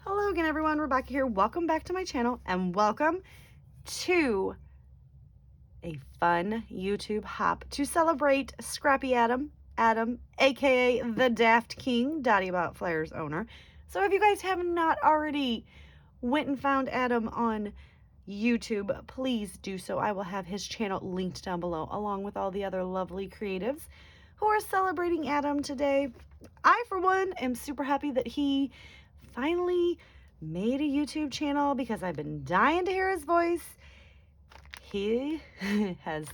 Hello again, everyone. Rebecca here. Welcome back to my channel and welcome to a fun YouTube hop to celebrate Scrappy Adam, aka the Daft King, Dottie About Flares owner. So if you guys have not already went and found Adam on YouTube, please do so. I will have his channel linked down below along with all the other lovely creatives who are celebrating Adam today. I, for one, am super happy that he finally made a YouTube channel because I've been dying to hear his voice. He has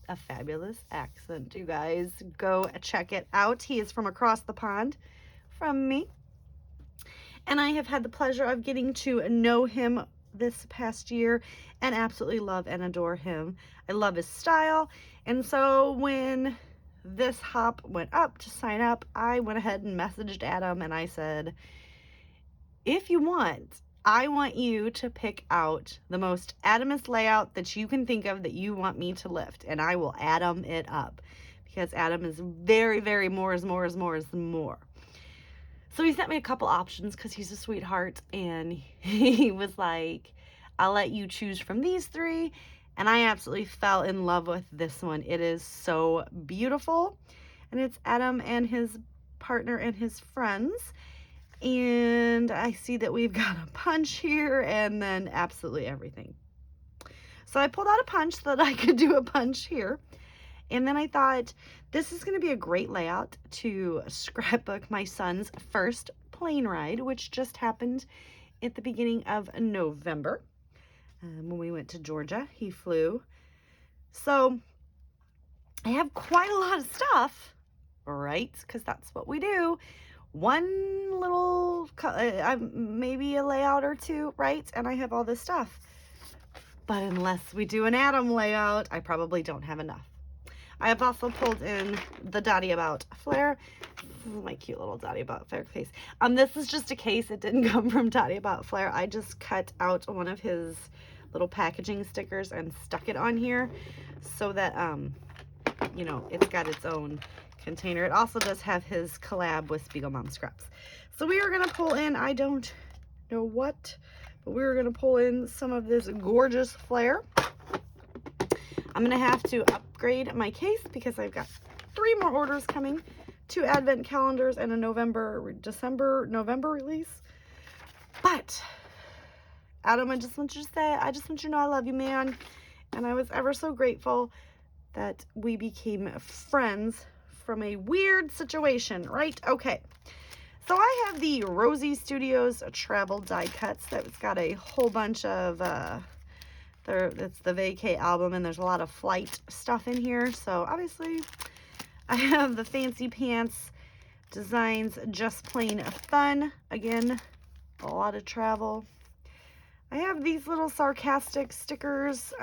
a fabulous accent, you guys. Go check it out. He is from across the pond from me. And I have had the pleasure of getting to know him this past year and absolutely love and adore him. I love his style. And so when this hop went up to sign up, I went ahead and messaged Adam and I said, if you want, I want you to pick out the most Adamist layout that you can think of that you want me to lift, and I will Adam it up because Adam is very, very more is more is more is more. So he sent me a couple options because he's a sweetheart, and he was like, I'll let you choose from these three. And I absolutely fell in love with this one. It is so beautiful. And it's Adam and his partner and his friends. And I see that we've got a punch here and then absolutely everything. So I pulled out a punch so that I could do a punch here. And then I thought this is going to be a great layout to scrapbook my son's first plane ride, which just happened at the beginning of November. When we went to Georgia, he flew. So I have quite a lot of stuff, right? Because that's what we do. One little, maybe a layout or two, right? And I have all this stuff. But unless we do an Adam layout, I probably don't have enough. I have also pulled in the Dottie About Flare. My cute little Dottie About Flare case. This is just a case. It didn't come from Dottie About Flare. I just cut out one of his little packaging stickers and stuck it on here so that, you know, it's got its own container. It also does have his collab with Spiegel Mom Scraps. So we are going to pull in, I don't know what, but we're going to pull in some of this gorgeous flare. I'm going to have to upgrade my case because I've got 3 more orders coming, 2 advent calendars and a November release. But Adam, I just want you to know I love you, man. And I was ever so grateful that we became friends from a weird situation, right? Okay. So I have the Rosie Studios travel die cuts that's got a whole bunch of, it's the Vacay album, and there's a lot of flight stuff in here. So obviously I have the Fancy Pants designs, just plain fun. Again, a lot of travel. I have these little sarcastic stickers,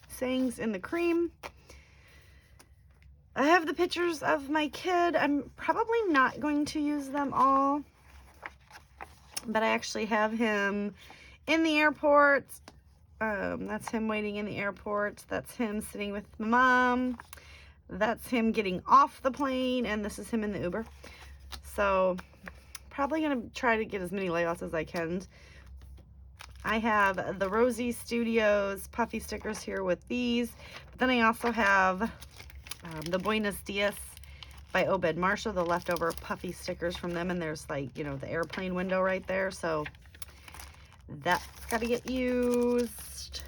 sayings in the cream. I have the pictures of my kid. I'm probably not going to use them all, but I actually have him in the airport. That's him waiting in the airport. That's him sitting with my mom. That's him getting off the plane, and this is him in the Uber. So probably going to try to get as many layouts as I can. I have the Rosie Studios puffy stickers here with these, but then I also have the Buenos Dias by Obed Marshall, the leftover puffy stickers from them, and there's, like, you know, the airplane window right there, so that's got to get used.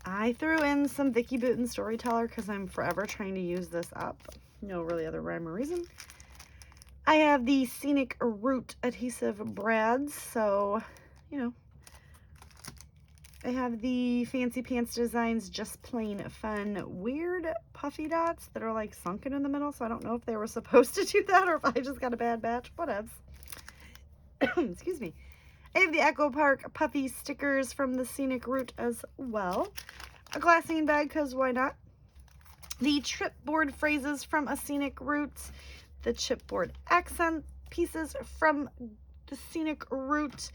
I threw in some Vicky Booten Storyteller because I'm forever trying to use this up. No really other rhyme or reason. I have the Scenic Route adhesive brads, so, you know, I have the Fancy Pants Designs just plain fun weird puffy dots that are like sunken in the middle, so I don't know if they were supposed to do that or if I just got a bad batch. Whatevs. Excuse me. I have the Echo Park puffy stickers from the Scenic Route as well. A glassine bag, because why not? The chipboard phrases from a Scenic Route. The chipboard accent pieces from the Scenic Route.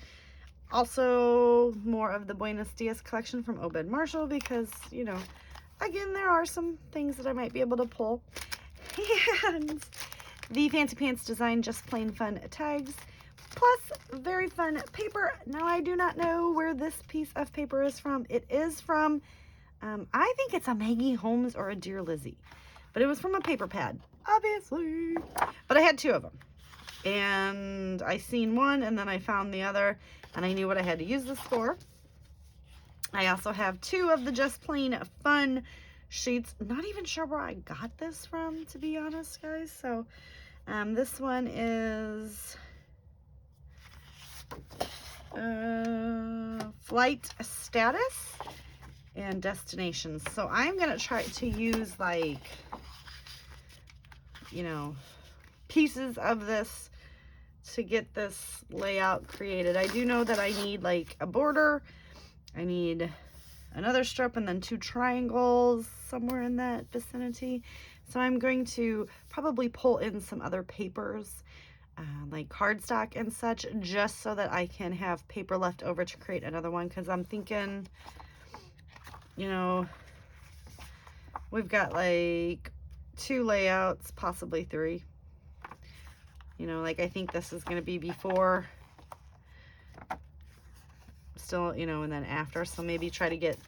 Also, more of the Buenos Dias collection from Obed Marshall because, you know, again, there are some things that I might be able to pull. And the Fancy Pants Design Just Plain Fun tags, plus very fun paper. Now, I do not know where this piece of paper is from. It is from, I think it's a Maggie Holmes or a Dear Lizzie, but it was from a paper pad, obviously. But I had two of them, and I seen one, and then I found the other, and I knew what I had to use this for. I also have two of the Just Plain Fun sheets. Not even sure where I got this from, to be honest, guys. So this one is flight status and destinations. So I'm gonna try to use, like, you know, pieces of this to get this layout created. I do know that I need like a border, I need another strip, and then 2 triangles somewhere in that vicinity. So I'm going to probably pull in some other papers, like cardstock and such, just so that I can have paper left over to create another one. Because I'm thinking, you know, we've got like 2 layouts, possibly 3. You know, like I think this is going to be before, still, you know, and then after. So maybe try to get,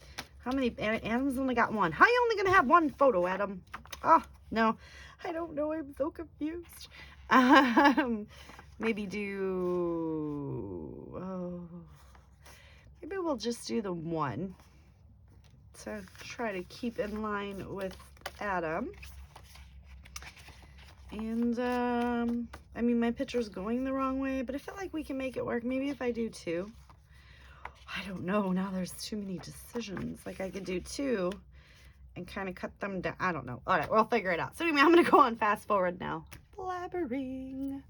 how many, Adam's only got 1. How you only going to have 1 photo, Adam? Oh, no, I don't know. I'm so confused. Maybe do, maybe we'll just do the 1 to try to keep in line with Adam. And, I mean, my picture's going the wrong way, but I feel like we can make it work. Maybe if I do 2. I don't know. Now there's too many decisions. Like, I could do 2 and kind of cut them down. I don't know. All right, we'll figure it out. So anyway, I'm going to go on fast forward now. Blabbering.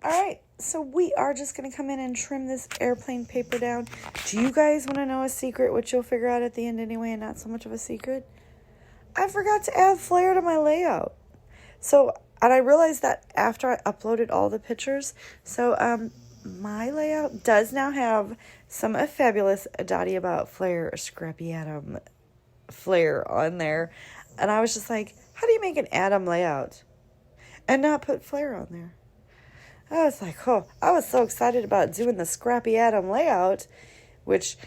All right, so we are just going to come in and trim this airplane paper down. Do you guys want to know a secret, which you'll figure out at the end anyway, and not so much of a secret? I forgot to add flare to my layout. So, and I realized that after I uploaded all the pictures. So, my layout does now have some fabulous Dottie About Flare Scrappy Atom flare on there. And I was just like, how do you make an Atom layout and not put flare on there? I was like, oh, I was so excited about doing the Scrappy Atom layout, which,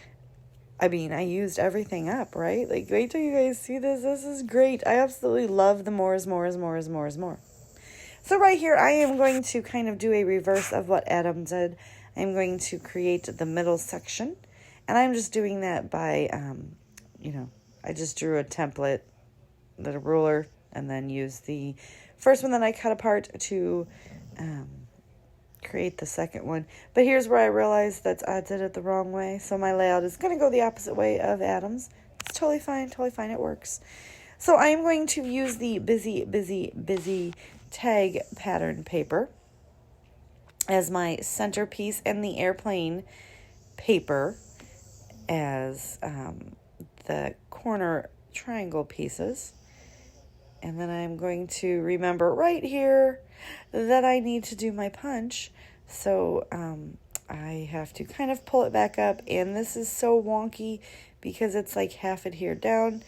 I mean, I used everything up, right? Like, wait till you guys see this. This is great. I absolutely love the more is more is more is more is more. So right here, I am going to kind of do a reverse of what Adam did. I'm going to create the middle section. And I'm just doing that by, you know, I just drew a template, the ruler, and then used the first one that I cut apart to create the second one. But here's where I realized that I did it the wrong way. So my layout is going to go the opposite way of Adam's. It's totally fine, it works. So I am going to use the busy tag pattern paper as my centerpiece and the airplane paper as the corner triangle pieces. And then I'm going to remember right here that I need to do my punch. So I have to kind of pull it back up. And this is so wonky because it's like half adhered down.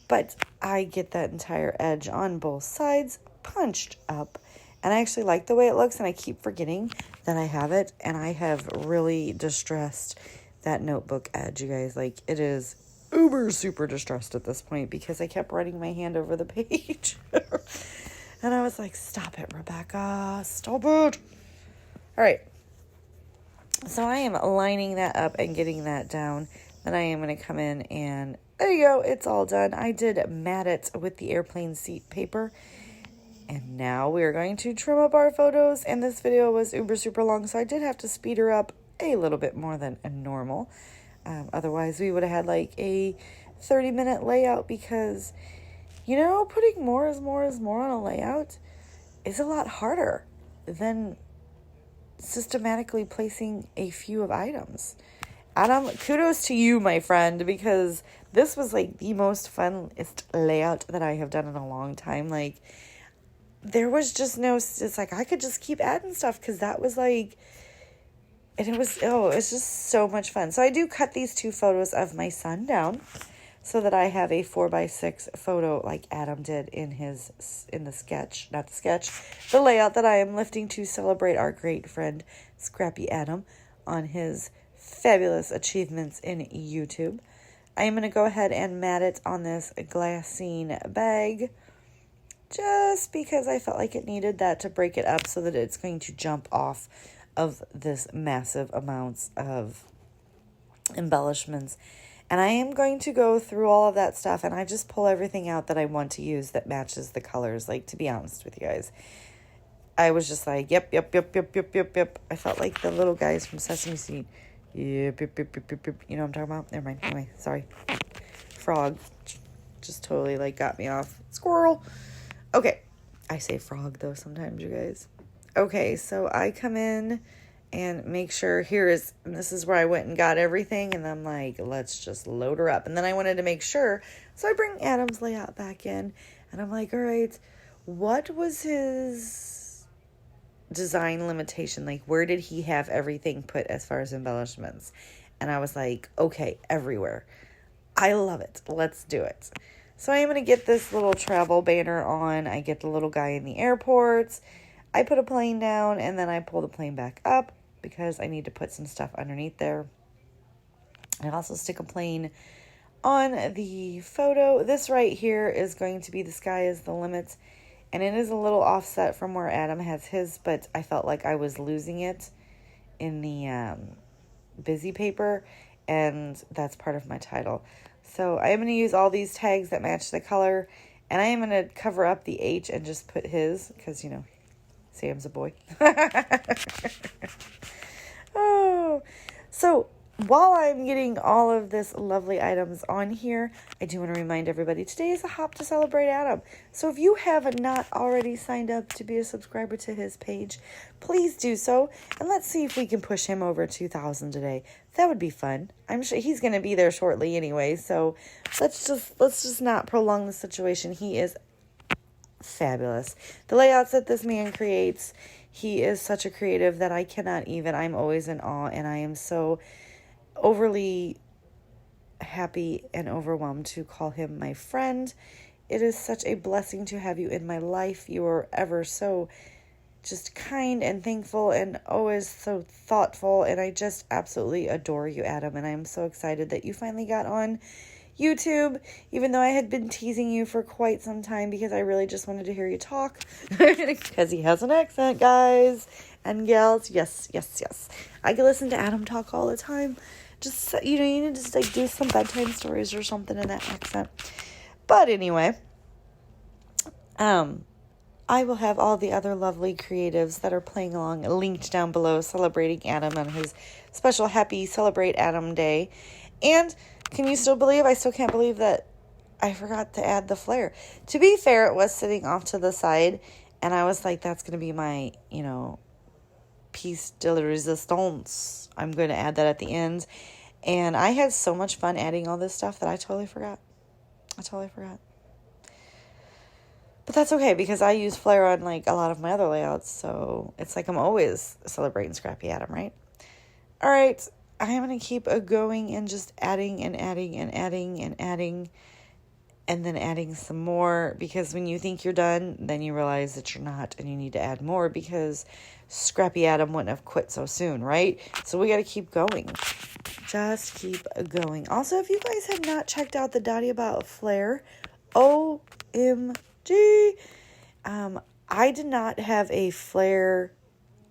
But I get that entire edge on both sides punched up. And I actually like the way it looks. And I keep forgetting that I have it. And I have really distressed that notebook edge, you guys. Like, it is uber super distressed at this point because I kept running my hand over the page. And I was like, stop it, Rebecca, stop it. All right, so I am lining that up and getting that down. Then I am going to come in and there you go, it's all done. I did mat it with the airplane seat paper. And now we are going to trim up our photos. And this video was uber super long, so I did have to speed her up a little bit more than normal. Otherwise, we would have had like a 30-minute layout because, you know, putting more is more is more on a layout is a lot harder than systematically placing a few of items. Adam, kudos to you, my friend, because this was like the most funnest layout that I have done in a long time. Like, there was just no, it's like I could just keep adding stuff because that was like, and it was, oh, it's just so much fun. So I do cut these 2 photos of my son down. so that I have a 4x6 photo like Adam did in the sketch, not the sketch, the layout that I am lifting to celebrate our great friend Scrappy Adam on his fabulous achievements in YouTube. I am going to go ahead and mat it on this glassine bag just because I felt like it needed that to break it up so that it's going to jump off of this massive amounts of embellishments. And I am going to go through all of that stuff, and I just pull everything out that I want to use that matches the colors. Like, to be honest with you guys, I was just like, yep. I felt like the little guys from Sesame Street. Yep. You know what I'm talking about? Never mind. Anyway, sorry. Frog just totally like got me off. Squirrel. Okay. I say frog though sometimes, you guys. Okay, so I come in and make sure and this is where I went and got everything, and I'm like, let's just load her up. And then I wanted to make sure, so I bring Adam's layout back in, and I'm like, all right, what was his design limitation? Like, where did he have everything put as far as embellishments? And I was like, okay, everywhere. I love it. Let's do it. So I am going to get this little travel banner on. I get the little guy in the airports. I put a plane down, and then I pull the plane back up because I need to put some stuff underneath there. I also stick a plane on the photo. This right here is going to be the sky is the limit, and it is a little offset from where Adam has his, but I felt like I was losing it in the busy paper, and that's part of my title. So I am going to use all these tags that match the color, and I am going to cover up the H and just put his, because, you know, Sam's a boy. Oh, so while I'm getting all of this lovely items on here, I do want to remind everybody today is a hop to celebrate Adam. So if you have not already signed up to be a subscriber to his page, please do so. And let's see if we can push him over 2,000 today. That would be fun. I'm sure he's going to be there shortly anyway. So let's just not prolong the situation. He is fabulous. The layouts that this man creates, he is such a creative that I cannot even, I'm always in awe, and I am so overly happy and overwhelmed to call him my friend. It is such a blessing to have you in my life. You are ever so just kind and thankful and always so thoughtful, and I just absolutely adore you, Adam, and I am so excited that you finally got on YouTube, even though I had been teasing you for quite some time because I really just wanted to hear you talk because he has an accent, guys and gals. Yes. I can listen to Adam talk all the time. Just, you know, you need to just like do some bedtime stories or something in that accent. But anyway, I will have all the other lovely creatives that are playing along linked down below, celebrating Adam on his special happy Celebrate Adam Day. And can you still believe? I still can't believe that I forgot to add the flare. To be fair, it was sitting off to the side, and I was like, that's going to be my, you know, piece de la resistance. I'm going to add that at the end. And I had so much fun adding all this stuff that I totally forgot. But that's okay, because I use flare on like a lot of my other layouts, so it's like I'm always celebrating Scrappy Adam, right? All right. I am going to keep going and just adding and adding and adding and adding and then adding some more, because when you think you're done, then you realize that you're not and you need to add more because Scrappy Adam wouldn't have quit so soon, right? So we got to keep going. Just keep going. Also, if you guys have not checked out the Dottie About Flare, OMG, I did not have a flare.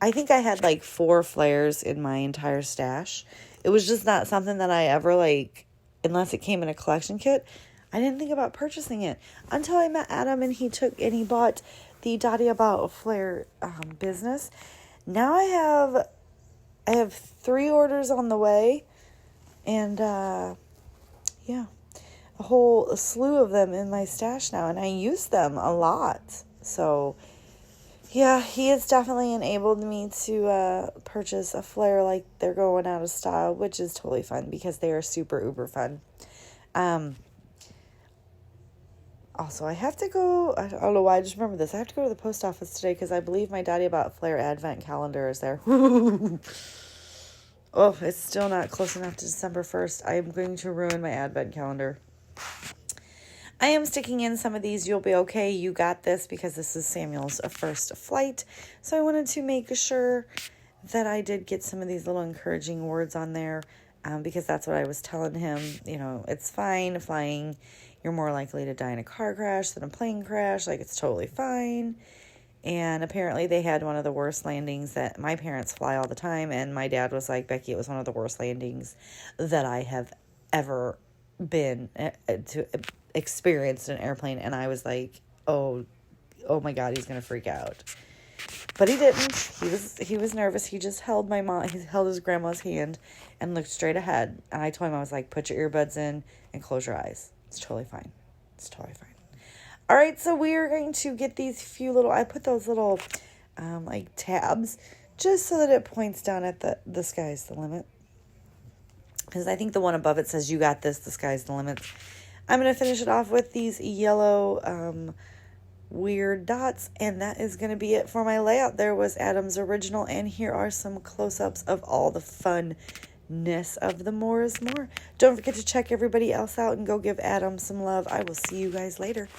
I think I had like 4 flares in my entire stash. It was just not something that I ever like, unless it came in a collection kit, I didn't think about purchasing it until I met Adam and he bought the Dottie About Flare business. Now I have 3 orders on the way, and yeah, a whole slew of them in my stash now, and I use them a lot. So yeah, he has definitely enabled me to purchase a flare like they're going out of style, which is totally fun because they are super uber fun. Also, I have to go, I don't know why I just remember this. I have to go to the post office today because I believe my Dottie About Flare advent calendar is there. Oh, it's still not close enough to December 1st. I'm going to ruin my advent calendar. I am sticking in some of these "you'll be okay, you got this" because this is Samuel's first flight. So I wanted to make sure that I did get some of these little encouraging words on there, because that's what I was telling him. You know, it's fine flying. You're more likely to die in a car crash than a plane crash. Like, it's totally fine. And apparently they had one of the worst landings that my parents fly all the time. And my dad was like, "Becky, it was one of the worst landings that I have ever been to experienced an airplane." And I was like, oh my God, he's going to freak out. But he didn't. He was nervous. He just held he held his grandma's hand and looked straight ahead. And I told him, I was like, "Put your earbuds in and close your eyes. It's totally fine. It's totally fine." All right, so we are going to get these few little, I put those little like tabs just so that it points down at the sky's the limit. Because I think the one above it says "you got this, the sky's the limit." I'm going to finish it off with these yellow weird dots, and that is going to be it for my layout. There was Adam's original, and here are some close-ups of all the funness of the More is More. Don't forget to check everybody else out and go give Adam some love. I will see you guys later.